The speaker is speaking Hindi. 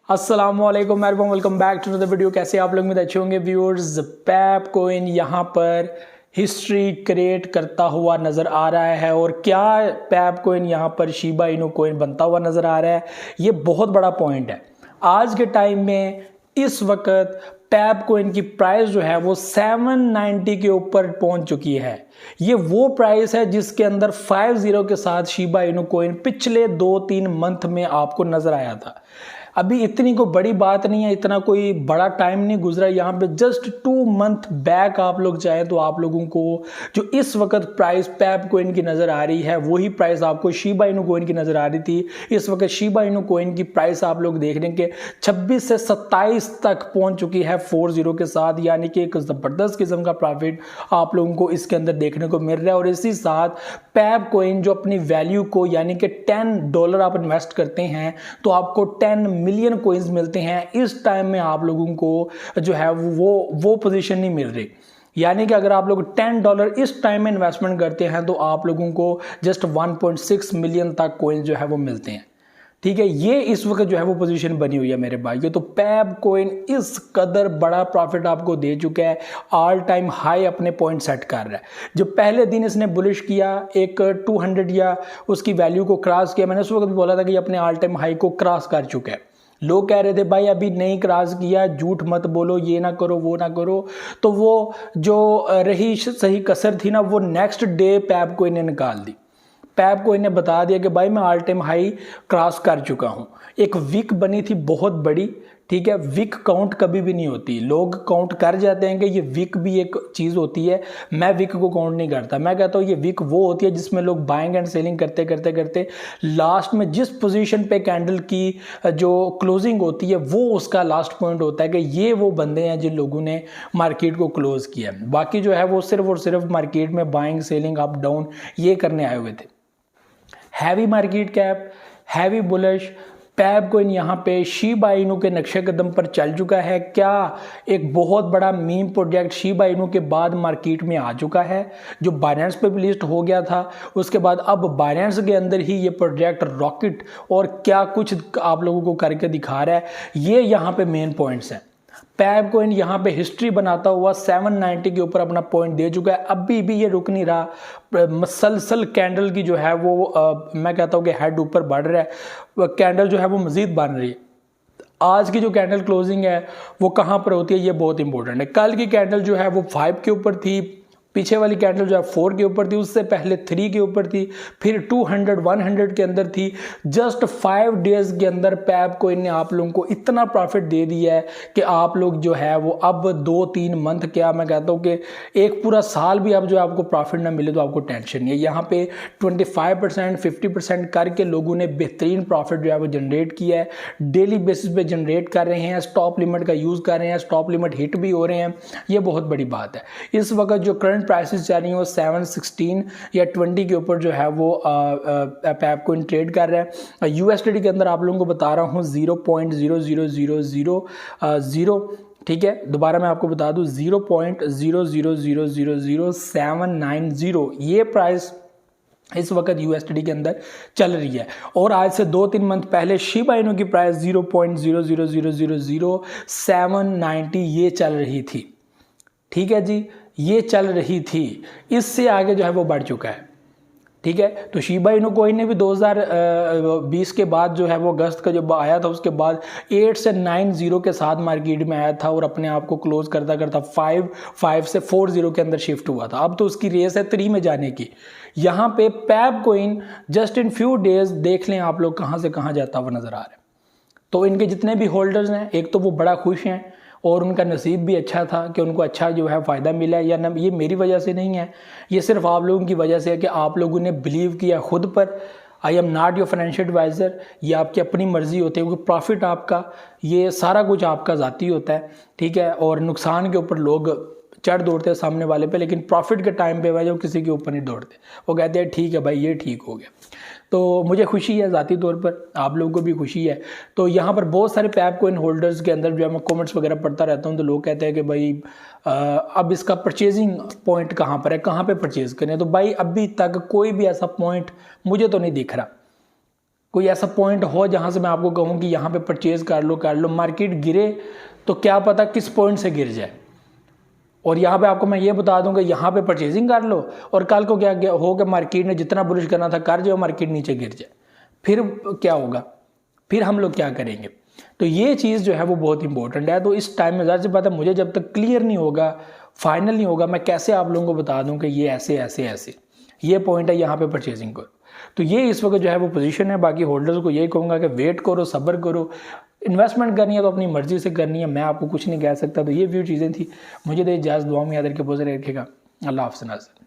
अस्सलामुअलैकुम welcome back to the video. कैसे आप लोग में अच्छे होंगे व्यूअर्स। पैप कोइन यहाँ पर हिस्ट्री क्रिएट करता हुआ नज़र आ रहा है और क्या पैप कोइन यहाँ पर शिबा इनू कोइन बनता हुआ नज़र आ रहा है, ये बहुत बड़ा पॉइंट है। आज के टाइम में इस वक्त पैप कोइन की प्राइस जो है वो 790 के ऊपर पहुंच चुकी है। ये वो प्राइस है जिसके अंदर 50 के साथ शिबा इनू कोइन पिछले 2-3 मंथ में आपको नजर आया था। अभी इतनी कोई बड़ी बात नहीं है, इतना कोई बड़ा टाइम नहीं गुजरा। यहाँ पे जस्ट 2 मंथ बैक आप लोग चाहें तो आप लोगों को जो इस वक्त प्राइस पैप कोइन की नज़र आ रही है वही प्राइस आपको शिबा इनू कोइन की नज़र आ रही थी। इस वक्त शिबा इनू कोइन की प्राइस आप लोग देख रहे हैं कि 26 से 27 तक पहुंच चुकी है 40 के साथ, यानी कि एक ज़बरदस्त किस्म का प्रॉफिट आप लोगों को इसके अंदर देखने को मिल रहा है। और इसी साथ पैप कोइन जो अपनी वैल्यू को यानी कि $10 आप इन्वेस्ट करते हैं तो आपको 10 मिलियन कोइंस मिलते हैं। इस टाइम में आप लोगों को जो है वो पोजीशन नहीं मिल रही, यानी कि अगर आप लोग $10 इस टाइम में इन्वेस्टमेंट करते हैं तो आप लोगों को जस्ट 1.6 मिलियन तक कोइन जो है वो मिलते हैं। ठीक है, ये इस वक्त जो है वो पोजीशन बनी हुई है मेरे भाइयों। तो पैप कोइन इस कदर बड़ा प्रॉफिट आपको दे चुका है, ऑल टाइम हाई अपने पॉइंट सेट कर रहा है। जो पहले दिन इसने बुलिश किया, एक 200 या उसकी वैल्यू को क्रॉस किया, मैंने उस वक्त बोला था कि अपने ऑल टाइम हाई को क्रॉस कर चुका है। लोग कह रहे थे भाई अभी नहीं क्रॉस किया, झूठ मत बोलो, ये ना करो वो ना करो। तो वो जो रही सही कसर थी ना, वो नेक्स्ट डे पैप कोइन ने निकाल दी। पैप कोइन ने बता दिया कि भाई मैं ऑल टाइम हाई क्रॉस कर चुका हूं। एक वीक बनी थी बहुत बड़ी, ठीक है। वीक काउंट कभी भी नहीं होती, लोग काउंट कर जाते हैं कि ये वीक भी एक चीज़ होती है। मैं वीक को काउंट नहीं करता, मैं कहता हूँ ये वीक वो होती है जिसमें लोग बाइंग एंड सेलिंग करते करते करते लास्ट में जिस पोजीशन पे कैंडल की जो क्लोजिंग होती है वो उसका लास्ट पॉइंट होता है कि ये वो बंदे हैं जिन लोगों ने मार्केट को क्लोज किया। बाकी जो है वो सिर्फ और सिर्फ मार्केट में बाइंग सेलिंग अप डाउन ये करने आए हुए थे। Heavy market cap, heavy bullish Pepe coin यहाँ पे शिबा इनू के नक्शे कदम पर चल चुका है। क्या एक बहुत बड़ा मीम प्रोजेक्ट शिबा इनू के बाद मार्केट में आ चुका है, जो बाइनेंस पे भी लिस्ट हो गया था, उसके बाद अब बाइनेंस के अंदर ही ये प्रोजेक्ट रॉकेट और क्या कुछ आप लोगों को करके दिखा रहा है। ये यहाँ पे मेन पॉइंट्स हैं। पैप कोइन यहाँ पे हिस्ट्री बनाता हुआ 790 के ऊपर अपना पॉइंट दे चुका है, अभी भी ये रुक नहीं रहा। मसलसल कैंडल की जो है वो मैं कहता हूँ कि हेड ऊपर बढ़ रहा है, कैंडल जो है वो मजीद बन रही है। आज की जो कैंडल क्लोजिंग है वो कहाँ पर होती है ये बहुत इंपॉर्टेंट है। कल की कैंडल जो है वो 5 के ऊपर थी, पीछे वाली कैंडल जो है 4 के ऊपर थी, उससे पहले 3 के ऊपर थी, फिर 200-100 के अंदर थी। जस्ट 5 डेज के अंदर पैप कोइन ने आप लोगों को इतना प्रॉफिट दे दिया है कि आप लोग जो है वो अब 2-3 मंथ, क्या मैं कहता हूँ कि एक पूरा साल भी अब जो आपको प्रॉफिट ना मिले तो आपको टेंशन नहीं है। यहाँ पे 25% 50% करके लोगों ने बेहतरीन प्रॉफिट जो है वो जनरेट किया है, डेली बेसिस पे जनरेट कर रहे हैं, स्टॉप लिमिट का यूज़ कर रहे हैं, स्टॉप लिमिट हिट भी हो रहे हैं। ये बहुत बड़ी बात है। इस वक्त जो करंट प्राइसेस जा रही हैं वो 716 या 20 के ऊपर जो है वो पैप कोइन ट्रेड कर रहा है। USDT के अंदर आप लोगों को बता रहा हूँ 0.00000, ठीक है। दोबारा मैं आपको बता दूं 0.000000790 ये प्राइस इस वक्त USDT के अंदर चल रही है। और आज से 2-3 मंथ पहले शिबा इनू की प्राइस 0.000000790 ये चल रही थी, ठीक है जी, ये चल रही थी। इससे आगे जो है वो बढ़ चुका है, ठीक है। तो शिबा इनू कोइन ने भी 2020 के बाद जो है वो अगस्त का जब आया था उसके बाद 8 से 90 के साथ मार्केट में आया था और अपने आप को क्लोज करता करता 5 से 40 के अंदर शिफ्ट हुआ था। अब तो उसकी रेस है 3 में जाने की। यहाँ पे Pepe coin just in few days देख लें आप लोग कहाँ से कहाँ जाता हुआ नजर आ रहा है। तो इनके जितने भी होल्डर्स हैं, एक तो वो बड़ा खुश हैं और उनका नसीब भी अच्छा था कि उनको अच्छा जो है फ़ायदा मिला है। या न, ये मेरी वजह से नहीं है, ये सिर्फ आप लोगों की वजह से है कि आप लोगों ने बिलीव किया खुद पर। I am not your financial adviser, ये आपकी अपनी मर्जी होती है क्योंकि प्रॉफिट आपका, ये सारा कुछ आपका ज़ाती होता है, ठीक है। और नुकसान के ऊपर लोग चढ़ दौड़ते हैं सामने वाले पे, लेकिन प्रॉफिट के टाइम पे वह जो किसी के ऊपर नहीं दौड़ते, वो कहते हैं ठीक है भाई ये ठीक हो गया। तो मुझे खुशी है ज़ाती तौर पर, आप लोगों को भी खुशी है। तो यहाँ पर बहुत सारे पैप कोइन होल्डर्स के अंदर जो है मैं कमेंट्स वगैरह पढ़ता रहता हूँ, तो लोग कहते हैं कि भाई अब इसका परचेजिंग पॉइंट कहाँ पर है, कहाँ पे परचेज करें। तो भाई अभी तक कोई भी ऐसा पॉइंट मुझे तो नहीं दिख रहा, कोई ऐसा पॉइंट हो जहां से मैं आपको कहूं कि यहां पे परचेज कर लो, मार्केट गिरे तो क्या पता किस पॉइंट से गिर जाए, और यहाँ पे आपको मैं ये बता दूंगा यहाँ पे परचेजिंग कर लो और कल को क्या हो कि मार्केट ने जितना बुलिश करना था कर जाए, मार्केट नीचे गिर जाए, फिर क्या होगा, फिर हम लोग क्या करेंगे। तो ये चीज़ जो है वो बहुत इंपॉर्टेंट है। तो इस टाइम में ज़ाहिर सी बात है मुझे जब तक क्लियर नहीं होगा, फाइनल नहीं होगा, मैं कैसे आप लोगों को बता दूं कि ये ऐसे ऐसे ऐसे ये पॉइंट है यहाँ पे परचेजिंग करो। तो ये इस वक्त जो है वो पोजीशन है। बाकी होल्डर्स को यही कहूँगा कि वेट करो, सब्र करो, इन्वेस्टमेंट करनी है तो अपनी मर्जी से करनी है, मैं आपको कुछ नहीं कह सकता। तो ये व्यू चीज़ें थी, मुझे तो इजाज़त, दुआ में याद रखिए, बहुत सारे रखेगा। अल्लाह हाफ़िज़।